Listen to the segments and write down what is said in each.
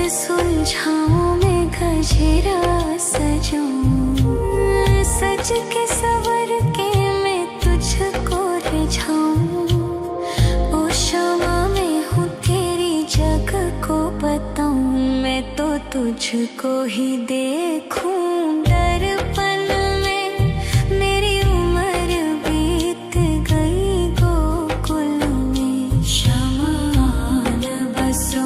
सुलझाऊं मैं गजरा सजाऊं, सज के सवर के मैं तुझको रिझाऊं। ओ शमा मैं हूँ तेरी जग को बताऊं, मैं तो तुझको ही देखूं। दर्पण में मेरी उम्र बीत गई गोकुल में, शमान बसो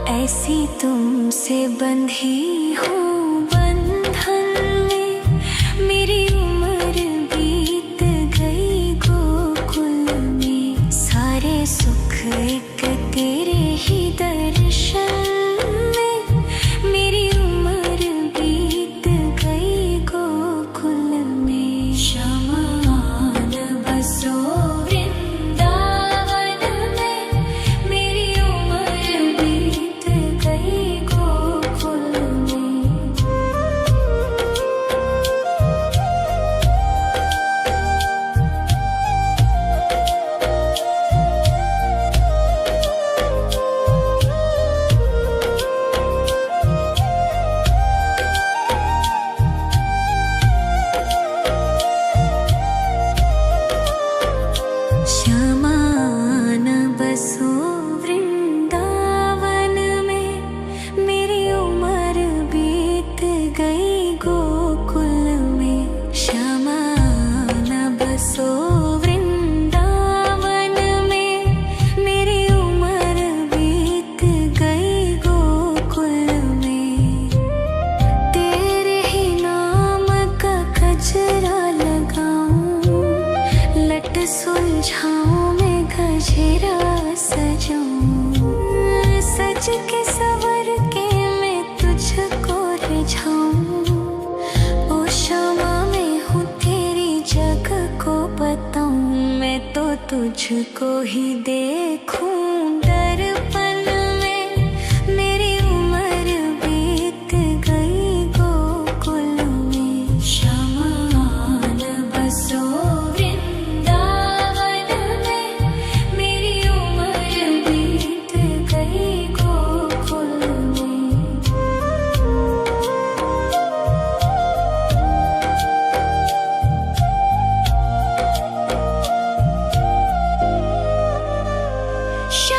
ऐसी तुमसे बंधी हूँ बंधन में, मेरी उम्र बीत गई गोकुल में। सारे सुख एक तेरे ही दर्शन में, मेरी उम्र बीत गई गोकुल में। शमान बसो सुलझाऊं मैं गजरा सजाऊं, सज के सवर के मैं तुझको रिझाऊं। ओ शमा मैं हूँ तेरी जग को बताऊं, मैं तो तुझको ही देखूं। दर्पण में मेरी उम्र बीत गई गोकुल में, शमान बसो Show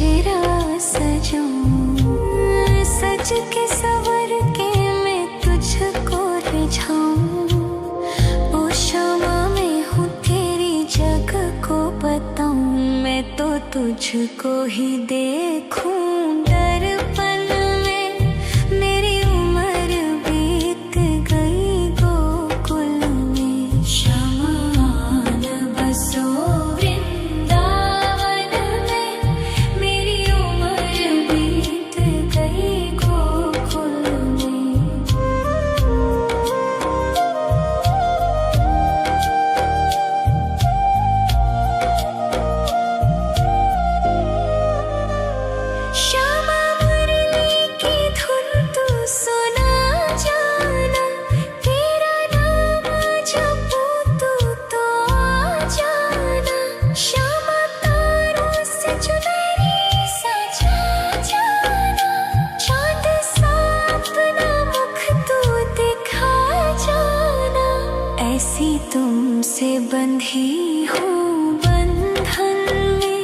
गजरा सजाऊं, सज के सवर के मैं तुझको रिझाऊं। ओ शमा मैं हूँ तेरी जग को बताऊं, मैं तो तुझको ही देखूं दर्पण में। मेरी उम्र बीत गई गोकुल में, शमान बसो वृंदावन में। मेरी उम्र बीत गई गोकुल में। श्यामा मुरली की धुन तू सुना जाना, तेरा नाम जपूं तू तो आ जाना। श्यामा तारों से चुनरी सजा जाना, चाँद सा अपना मुख तू दिखा जाना। ऐसी तुमसे बंधी हूँ बंधन में,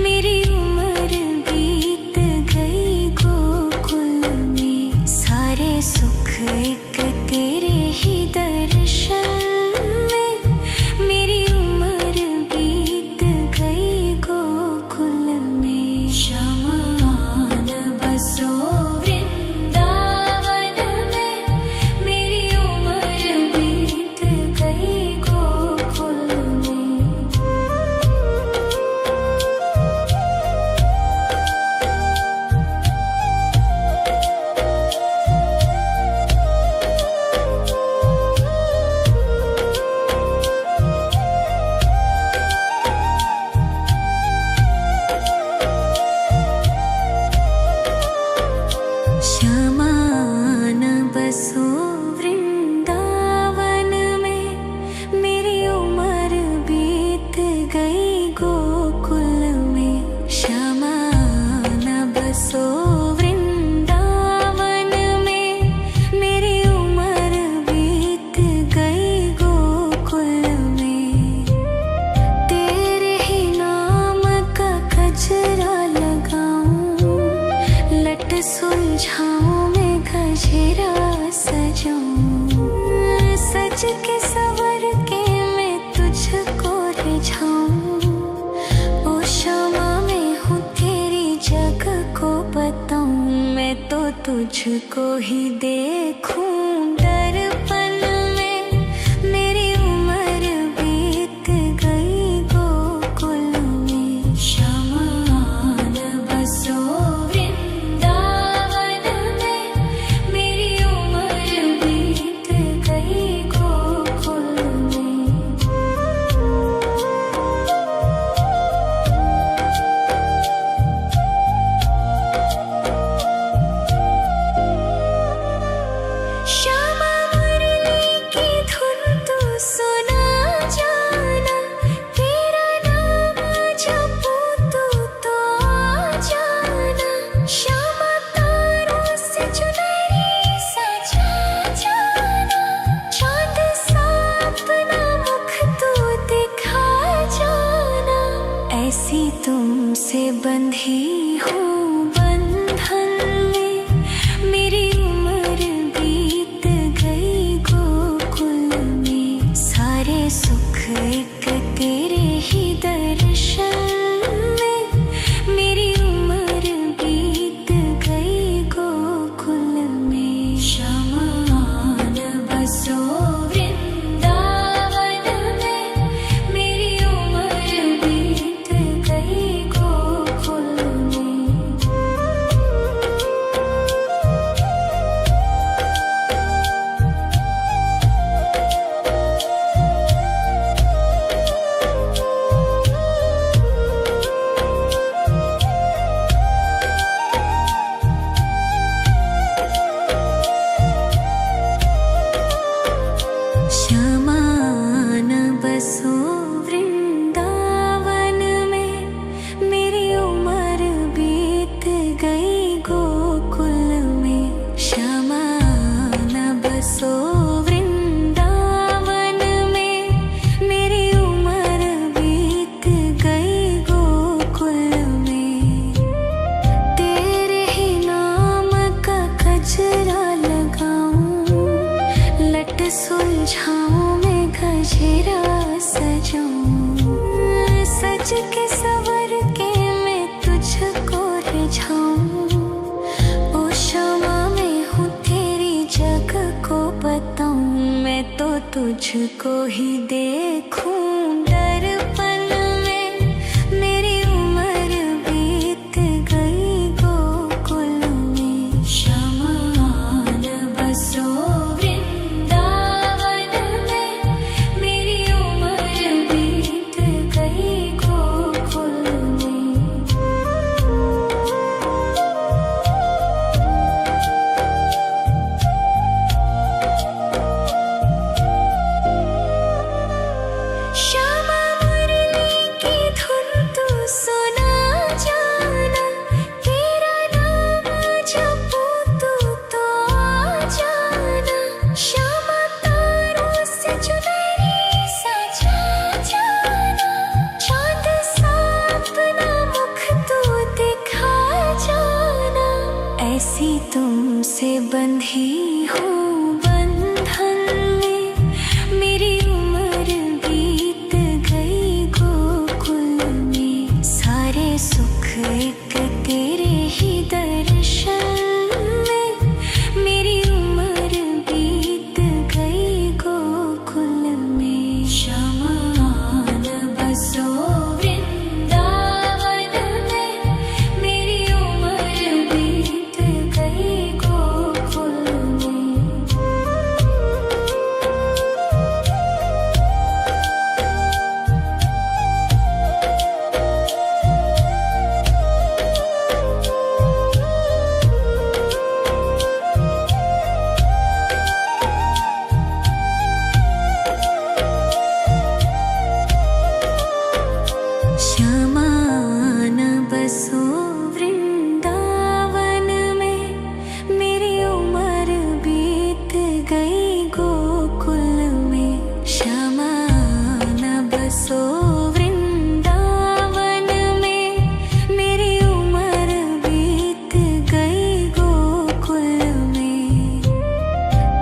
मेरी उम्र बीत गई गोकुल में। सारे सुख एक तेरे ही दर्शन में, मेरी उम्र बीत गई गोकुल में। शमान बसो वृंदावन में, मेरी उम्र बीत गई गोकुल में। शमान बसो वृंदावन में, मेरी उम्र बीत गई गोकुल में। शमान बसो वृंदावन में, मेरी उम्र बीत गई गोकुल में। तेरे ही नाम का गजरा लगाऊं, लट सुलझाऊं मैं गजरा सजाऊं। सज के सवर के मैं तुझको रिझाऊं। ओ शमा मैं हूँ तेरी जग को बताऊं, मैं तो तुझको ही देखूं दर्पण में। मेरी उम्र बीत गई गोकुल में। शमान बसो वृंदावन में, मेरी उम्र बीत गई गोकुल में। श्यामा मुरली की धुन तू सुना जाना, तेरा नाम जपूं तू तो आ जाना। श्यामा तारों से चुनरी सजा जाना, चाँद सा अपना मुख तू दिखा जाना। ऐसी तुमसे बंधी हूँ बंधन में, मेरी उम्र बीत गई गोकुल में। सारे सुख एक तेरे ही दर्शन में, मेरी उम्र बीत गई गोकुल में। शमान बसो वृंदावन में, मेरी उम्र बीत गई गोकुल में। सजाऊं, सज के सवर के मैं तुझको रिझाऊं। ओ क्षमा मैं हूँ तेरी जग को बताऊं, मैं तो तुझको ही देखूं दर्पण में। मेरी उम्र बीत गई गोकुल में, शमान बसो वृंदावन में। मेरी उम्र बीत गई गोकुल में। श्यामा मुरली की धुन तू सुना जाना, तेरा नाम जपूं तू तो आ जाना। श्यामा तारों से चुनरी सजा जाना, चांद सा अपना मुख तू दिखा जाना। ऐसी तुमसे बंधी हूँ बंधन में, मेरी उम्र बीत गई गोकुल में। सारे सुख एक तेरे ही दर्शन में, मेरी उम्र बीत गई गोकुल में। शमान बसो वृंदावन में, मेरी उम्र बीत गई गोकुल में। श्यामान बसो वृंदावन में, मेरी उम्र बीत गई गोकुल में। श्यामान बसो वृंदावन में, मेरी उम्र बीत गई गोकुल में।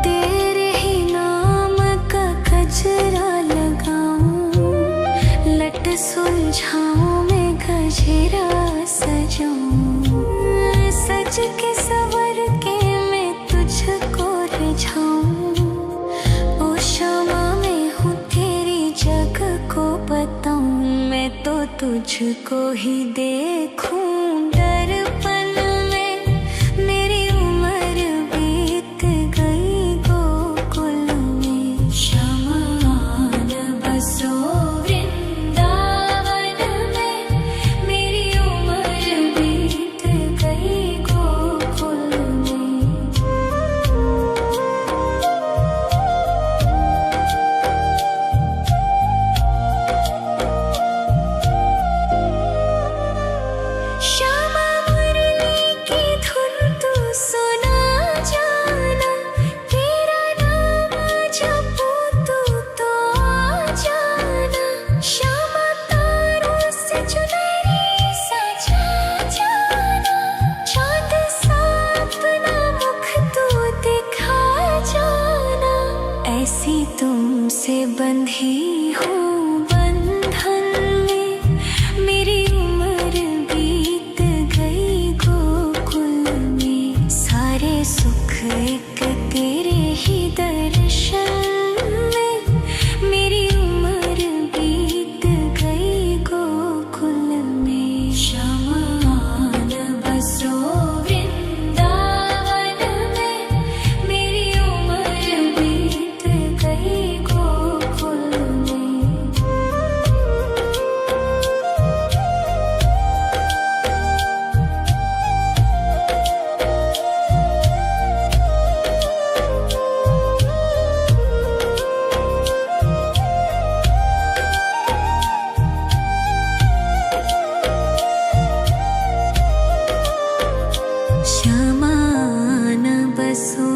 तेरे ही नाम का गजरा लगाऊं, लट सुलझाऊं मैं गजरा सजाऊं। सज के सवर के मैं तुझको रिझाऊं। ओ क्षमा मैं हूँ तेरी जग को बताऊं, मैं तो तुझको ही देखूं दर्पण में। मेरी उम्र बीत गई गोकुल में। शमान बसो वृंदावन में, मेरी उम्र बीत गई गोकुल में। श्यामा मुरली की धुन तू सुना जाना, तेरा नाम जपूं तू तो आ जाना। श्यामा तारों से चुनरी सजा जाना, चांद सा अपना मुख तू दिखा जाना। ऐसी तुमसे बंधी हूँ बंधन में, मेरी उम्र बीत गई गोकुल में। सारे सुख एक तेरे ही दर्शन में, मेरी उम्र बीत गई गोकुल में। शमान बसो वृंदावन में, मेरी उम्र बीत गई गोकुल में। श्यामान बसो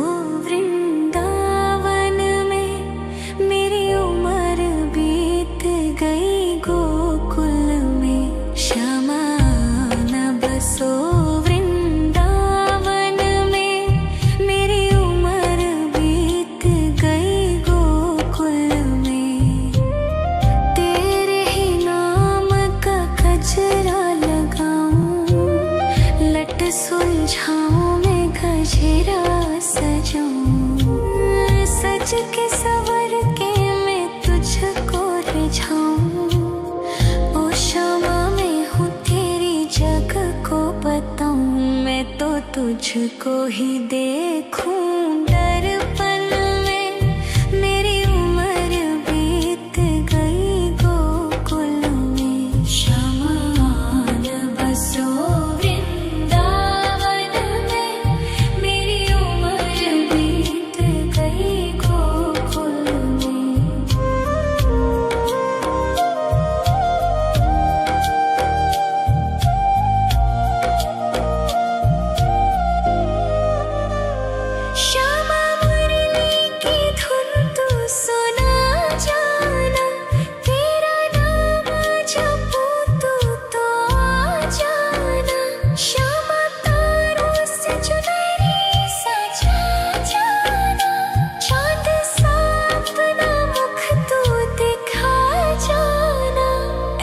वृंदावन में, मेरी उम्र बीत गई गोकुल में। श्यामान बसो वृंदावन में, मेरी उम्र बीत गई गोकुल में। सुलझाऊं मैं गजरा सजाऊं, सज के सवर के मैं तुझको रिझाऊं। ओ शामा मैं हूँ तेरी जग को बताऊं, मैं तो तुझको ही देखूं दर्पण में। मेरी उम्र बीत गई गोकुल में, श्यामा न बसो वृंदावन में। मेरी उम्र बीत गई गोकुल में। श्यामा मुरली की धुन तू सुना जाना, तेरा नाम जपूं तू तो आ जाना। श्यामा तारों से चुनरी सजा जाना, चांद सा अपना मुख तू दिखा जाना।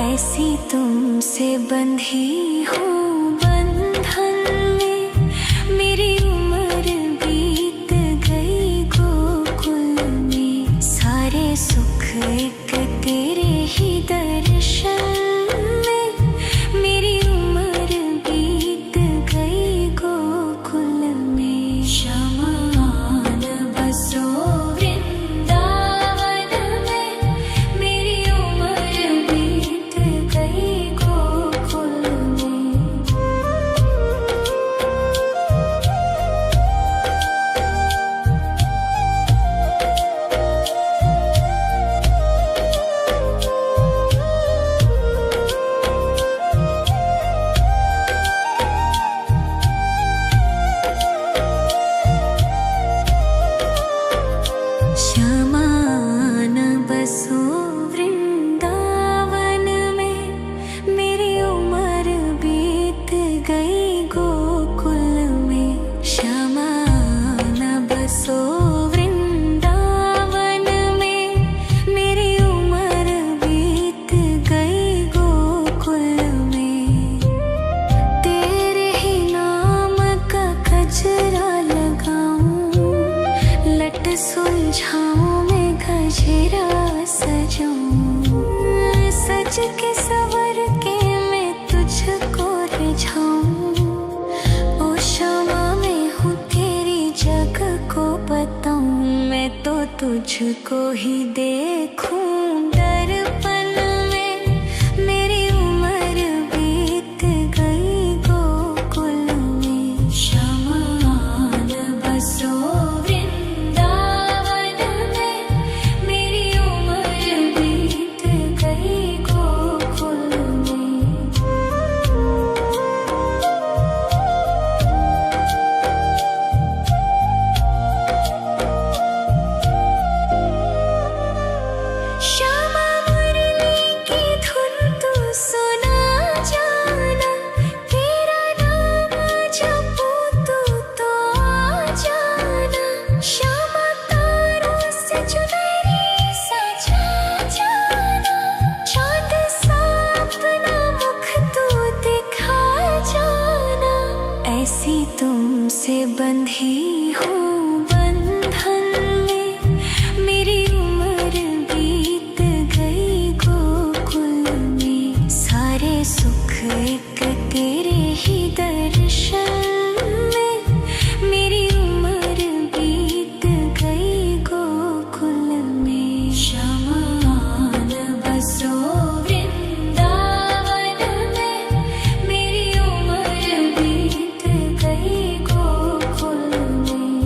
ऐसी तुमसे बंधी हूँ बंधन में, मेरी उम्र बीत गई गोकुल में। सारे सुख एक तेरे ही दर्शन में, मेरी उम्र बीत गई गोकुल में। श्यामा न बसो वृंदावन में, मेरी उम्र बीत गई गोकुल में। श्यामा न बसो वृंदावन में, मेरी उम्र बीत गई गोकुल में। श्यामा न बसो वृंदावन में, मेरी उम्र बीत गई गोकुल में। तेरे ही नाम का गजरा लगाऊं, लट सुलझाऊं मैं गजरा सजाऊं, सज के सवर के मैं तुझको रिझाऊं। ओ शामा मैं हूँ तेरी जग को बताऊं, मैं तो तुझको ही देखूं दर्पण में। मेरी उम्र बीत गई गोकुल में, श्यामा न बसो वृंदावन में। मेरी उम्र बीत गई गोकुल में। श्यामा मुरली की धुन तू सुना जाना, तेरा नाम जपूं तू तो आ जाना। श्यामा तारों से चुनरी सजा जाना, चांद सा अपना मुख तू दिखा जाना। ऐसी तुमसे बंधी हूँ बंधन में, मेरी उम्र बीत गई गोकुल में। सारे सुख एक तेरे ही दर्शन में, मेरी उम्र बीत गई गोकुल में। श्यामा न बसो वृंदावन में, मेरी उम्र बीत गई गोकुल में।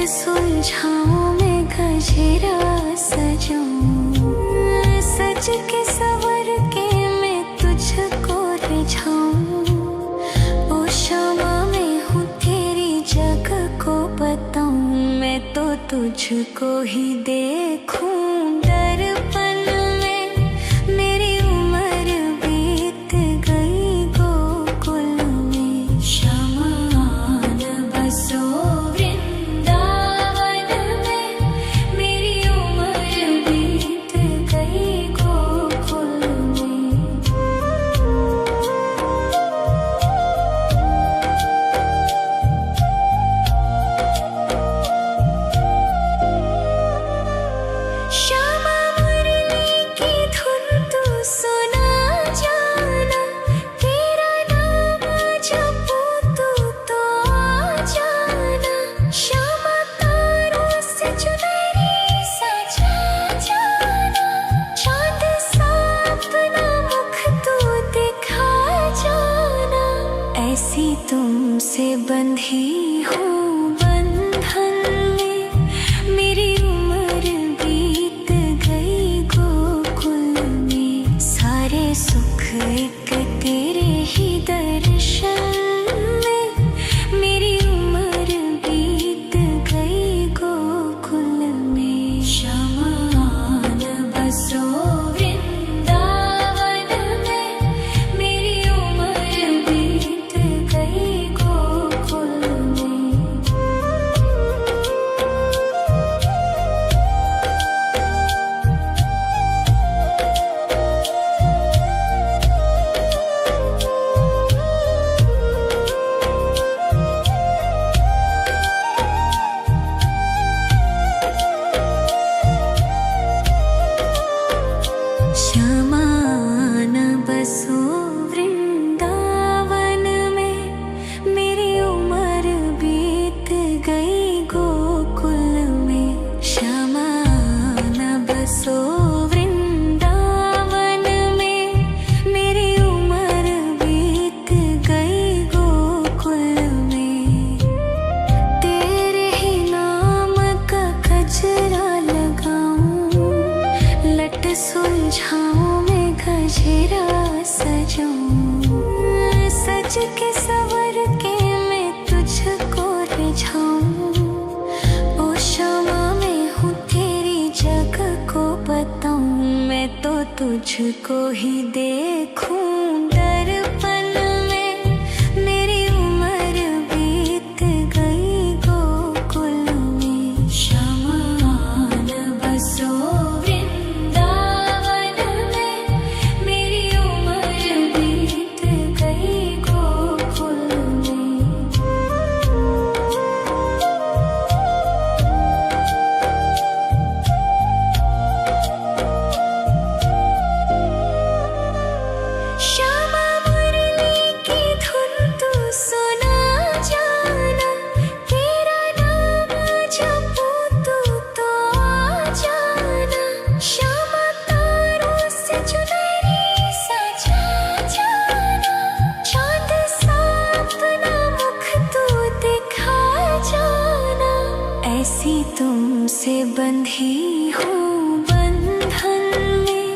सुलझाऊं मैं गजरा सजाऊं, सज के सवर के मैं तुझको रिझाऊं। ओ शामा मैं हूँ तेरी जग को बताऊं, मैं तो तुझको ही देखूं दर्पण में। मेरी उम्र बीत गई गोकुल में, श्यामा आन बसो वृंदावन में। मेरी उम्र बीत गई गोकुल में। श्यामा मुरली की धुन तू सुना जाना, तेरा नाम जपूं तो आ जाना। श्यामा तारों से चुनरी सजा जाना, चांद सा अपना मुख तू दिखा जाना। ऐसी तुमसे बंधी हूँ बंधन में, मेरी उम्र बीत गई गोकुल में। सारे सुख एक तेरे ही दर्शन में, मेरी उम्र बीत गई गोकुल में। श्यामा आन बसो वृंदावन में, मेरी उम्र बीत गई गोकुल में। श्यामा आन बसो वृंदावन में, मेरी उम्र बीत गई गोकुल में। श्यामा आन बसो वृंदावन में, मेरी उम्र बीत गई गोकुल में। तेरे ही नाम का गजरा लगाऊं, लट सुलझाऊं मैं गजरा सजाऊं। सज के सवर के मैं तुझको रिझाऊं। ओ शामा मैं हूँ तेरी जग को बताऊं, मैं तो तुझको ही देखूं दर्पण में। मेरी उम्र बीत गई गोकुल में। श्यामा आन बसो वृंदावन में, मेरी उम्र बीत गई गोकुल में। श्यामा मुरली की धुन तू सुना जाना, तेरा नाम जपूं तो आ जाना। श्यामा तारों से चुनरी सजा जाना, चांद सा अपना मुख तू दिखा जाना। ऐसी तुमसे बंधी हूँ बंधन में,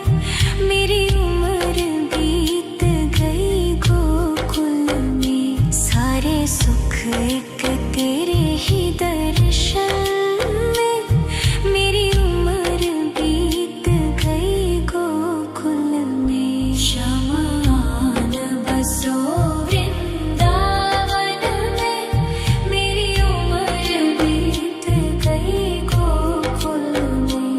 मेरी उम्र बीत गई गोकुल में। सारे सुख एक तेरे ही दर्शन में, मेरी उम्र बीत गई गोकुल में। श्यामा आन बसो वृंदावन में, मेरी उम्र बीत गई गोकुल में।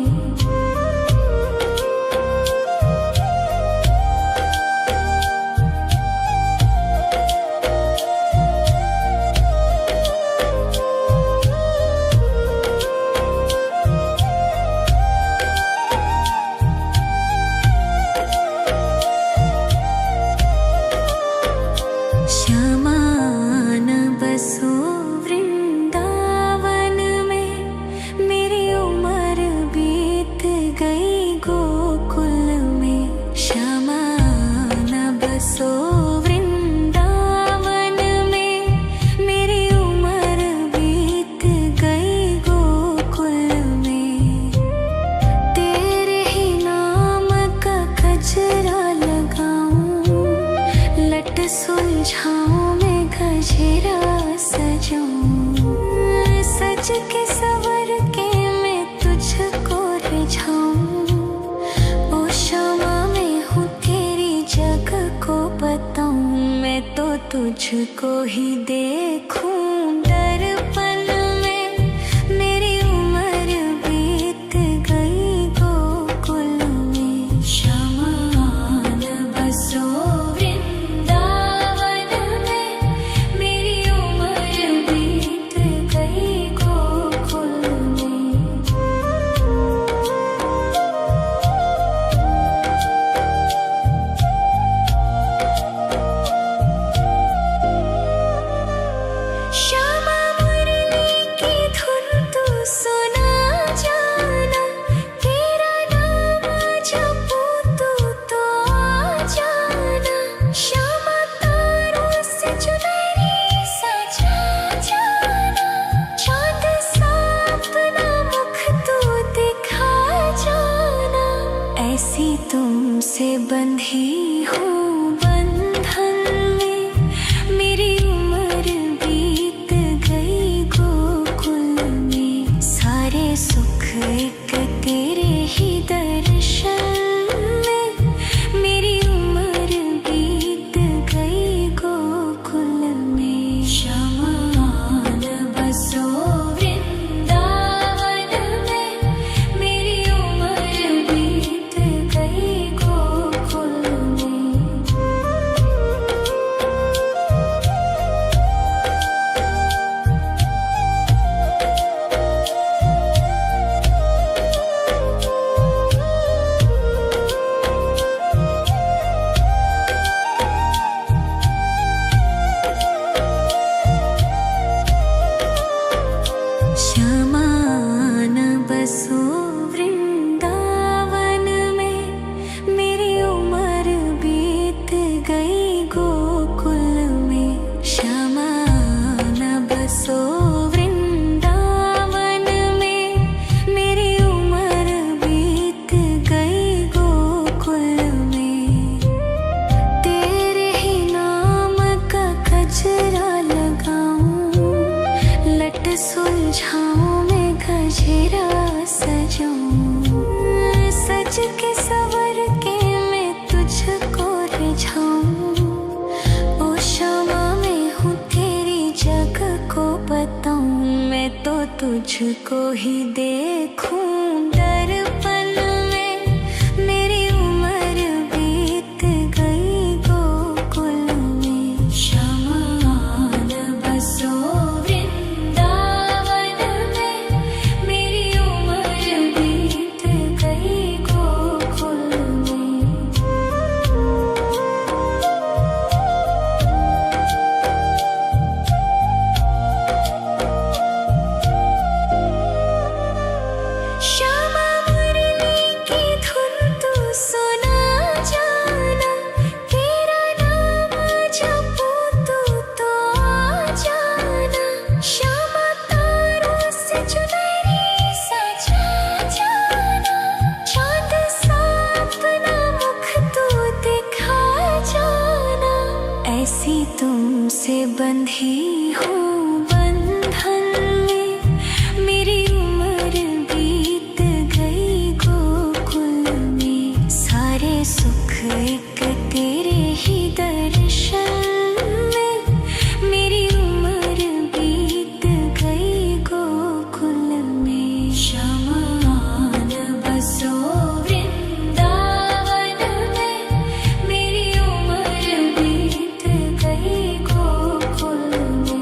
के सवर के मैं तुझको रिझाऊं, ओ क्षमा मैं हूँ तेरी जग को बताऊं, मैं तो तुझको ही देखूं दर्पण में, मेरी उम्र बीत गई गोकुल में। श्यामान बसो वृंदावन में, मेरी उम्र बीत गई गोकुल में। श्यामा मुरली की धुन तू सुना जाना, तेरा नाम जपूं तो आ जाना। श्यामा तारों से चुनरी सजा जाना, चाँद सा अपना मुख तू दिखा जाना। ऐसी तुमसे बंधी हूँ बंधन में, मेरी उम्र बीत गई गोकुल में। सारे सुख एक तेरे ही दर्शन में, मेरी उम्र बीत गई गोकुल में। श्यामान बसो वृंदावन में, मेरी उम्र बीत गई गोकुल में। श्यामान बसो वृंदावन में, मेरी उम्र बीत गई गोकुल में। श्यामान बसो वृंदावन में, मेरी उम्र बीत गई गोकुल में। तेरे ही नाम का गजरा लगाऊं, लट सुलझाऊं मैं गजरा सजाऊं। सज के सवर के मैं तुझको रिझाऊं, ओ क्षमा मैं हूँ तेरी जग को बताऊं, मैं तो तुझको ही देखूं दर्पण में, मेरी उम्र बीत गई गोकुल में। श्यामान बसो वृंदावन में, मेरी उम्र बीत गई गोकुल में। श्यामा मुरली की धुन तू सुना जाना, तेरा नाम जपूं तो आ जाना। श्यामा तारों से चुनरी सजा जाना, चाँद सा अपना मुख तू दिखा जाना। ऐसी तुमसे बंधी हूँ बंधन में, मेरी उम्र बीत गई गोकुल में। सारे सुख एक तेरे ही दर्शन में, मेरी उम्र बीत गई गोकुल में। श्यामान बसो वृंदावन में, मेरी उम्र बीत गई गोकुल में।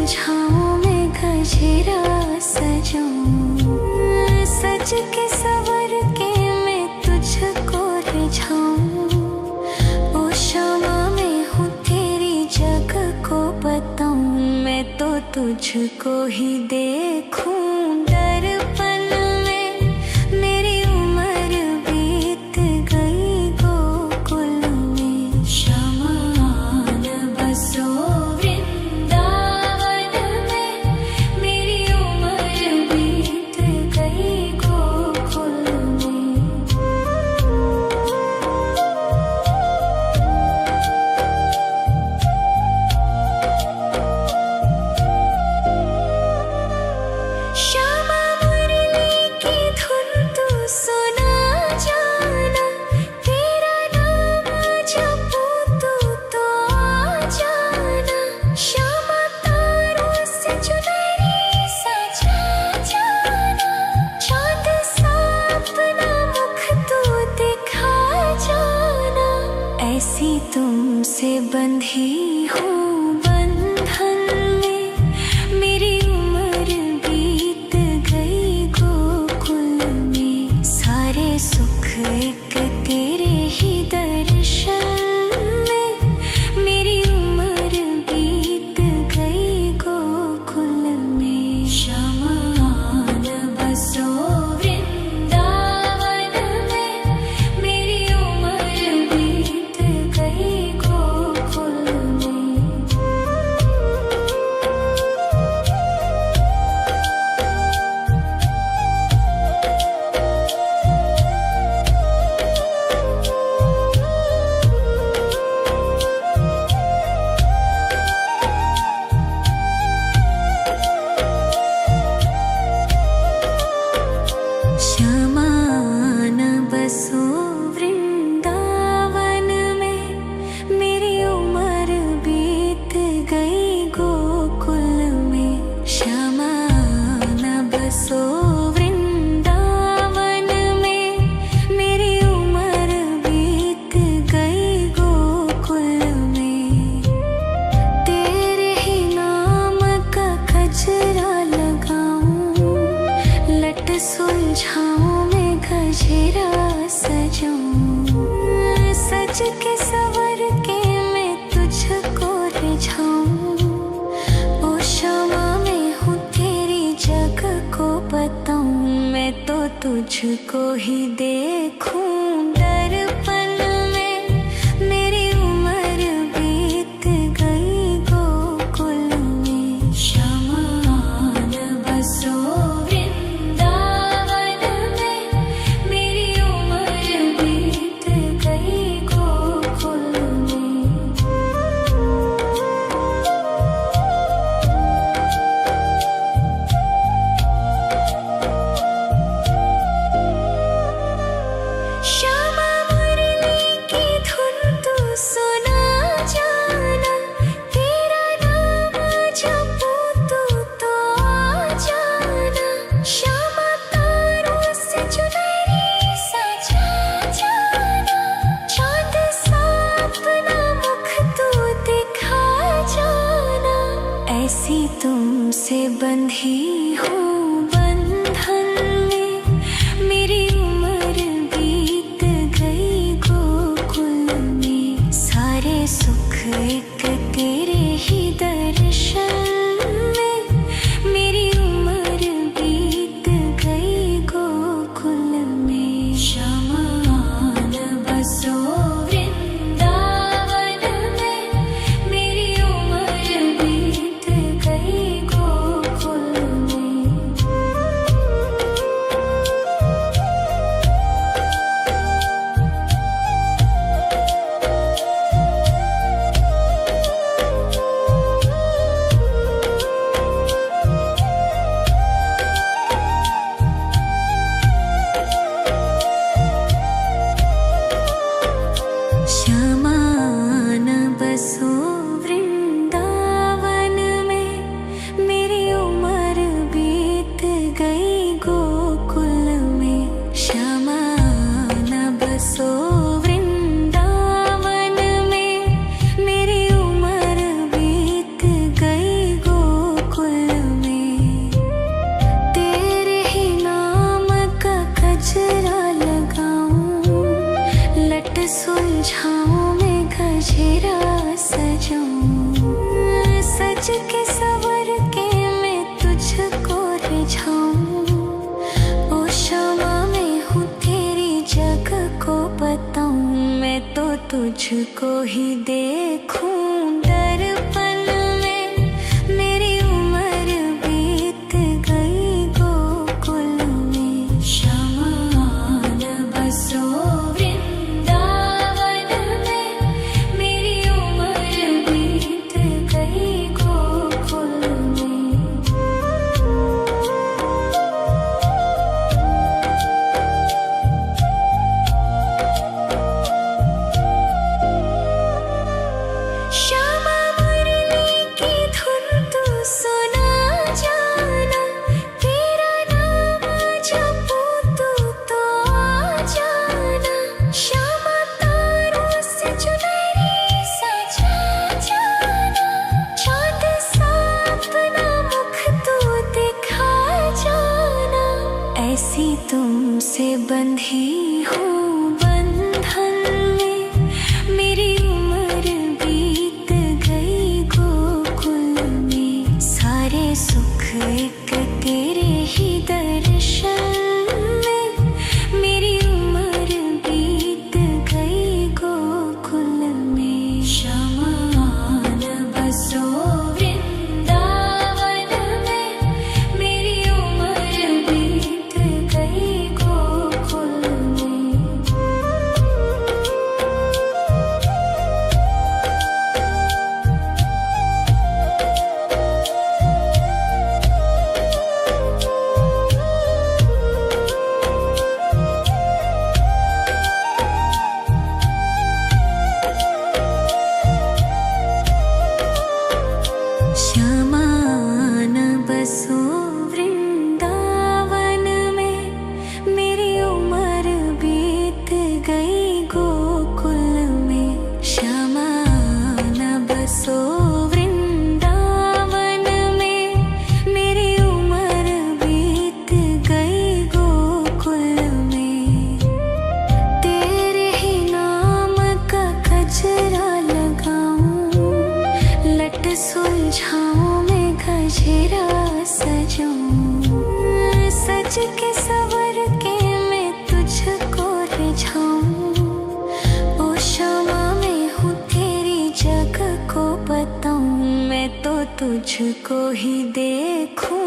सुलझाऊं मैं गजरा सजाऊं, सज के सवर के मैं तुझको रिझाऊं। ओ शामा मैं हूँ तेरी जग को बताऊं, मैं तो तुझको ही देखूं दर्पण में। मेरी उम्र बीत गई गोकुल में, श्यामा आन बसो वृंदावन में। मेरी उम्र बीत गई गोकुल में। श्यामा मुरली की धुन तू सुना जाना, तेरा नाम जपूं तो आ जाना। श्यामा तारों से चुनरी सजा जाना, चांद सा अपना मुख तू दिखा जाना। ऐसी तुमसे बंधी हूँ बंधन में, मेरी उम्र बीत गई गोकुल में। सारे सुख एक तेरे ही दर्शन में, मेरी उम्र बीत गई गोकुल में। श्यामा आन बसो वृंदावन में, मेरी उम्र बीत गई गोकुल में। श्यामा आन बसो वृंदावन में, मेरी उम्र बीत गई गोकुल में। श्यामा आन बसो वृंदावन में, मेरी उम्र बीत गई गोकुल में। तेरे ही नाम का गजरा लगाऊं, लट सुलझाऊं मैं गजरा सजाऊं। सज के सवर के मैं तुझको रिझाऊं। ओ शामा मैं हूँ तेरी जग को बताऊं, मैं तो तुझको ही देखूं दर्पण में। मेरी उम्र बीत गई गोकुल में। श्यामा आन बसो वृंदावन में, मेरी उम्र बीत गई गोकुल में। श्यामा मुरली की धुन तू सुना जाना, तेरा नाम जपूं तो आ जाना। श्यामा तारों से चुनरी सजा जाना, चांद सा अपना मुख तू दिखा जाना। ऐसी तुमसे बंधी हूँ बंधन में, मेरी उम्र बीत गई गोकुल में। सारे सुख एक तेरे ही दर्शन में, मेरी उम्र बीत गई गोकुल में। श्यामा आन बसो वृंदावन में, मेरी उम्र बीत गई गोकुल में। श्यामा आन बसो वृंदावन में, मेरी उम्र बीत गई गोकुल में। श्यामा आन बसो वृंदावन में, मेरी उम्र बीत गई गोकुल तुझको ही देखूं दर्पण में। मेरी उम्र बीत गई गोकुल में, श्यामा न बसो वृंदावन में। मेरी उम्र बीत गई गोकुल में। श्यामा मुरली की धुन तू सुना जाना, तेरा नाम जपूं तू तो आ जाना। श्यामा तारों से चुनरी सजा जाना, चाँद सा अपना मुख तू दिखा जाना। ऐसी तुमसे बंधी हूँ बंधन में, मेरी उम्र बीत गई गोकुल में। सारे सुख एक तेरे ही दर्शन में, मेरी उम्र बीत गई गोकुल में। श्यामा न बसो वृंदावन में, मेरी उम्र बीत गई गोकुल में। श्यामा न बसो वृंदावन में, मेरी उम्र बीत गई गोकुल में। श्यामा न बसो वृंदावन में, मेरी उम्र बीत गई गोकुल में। तेरे ही नाम का गजरा लगाऊं, लट सुलझाऊं मैं गजरा सजाऊं। सज के सवर के मैं तुझको रिझाऊं। ओ श्यामा मैं हूँ तेरी जग को बताऊं, मैं तो तुझको ही देखूं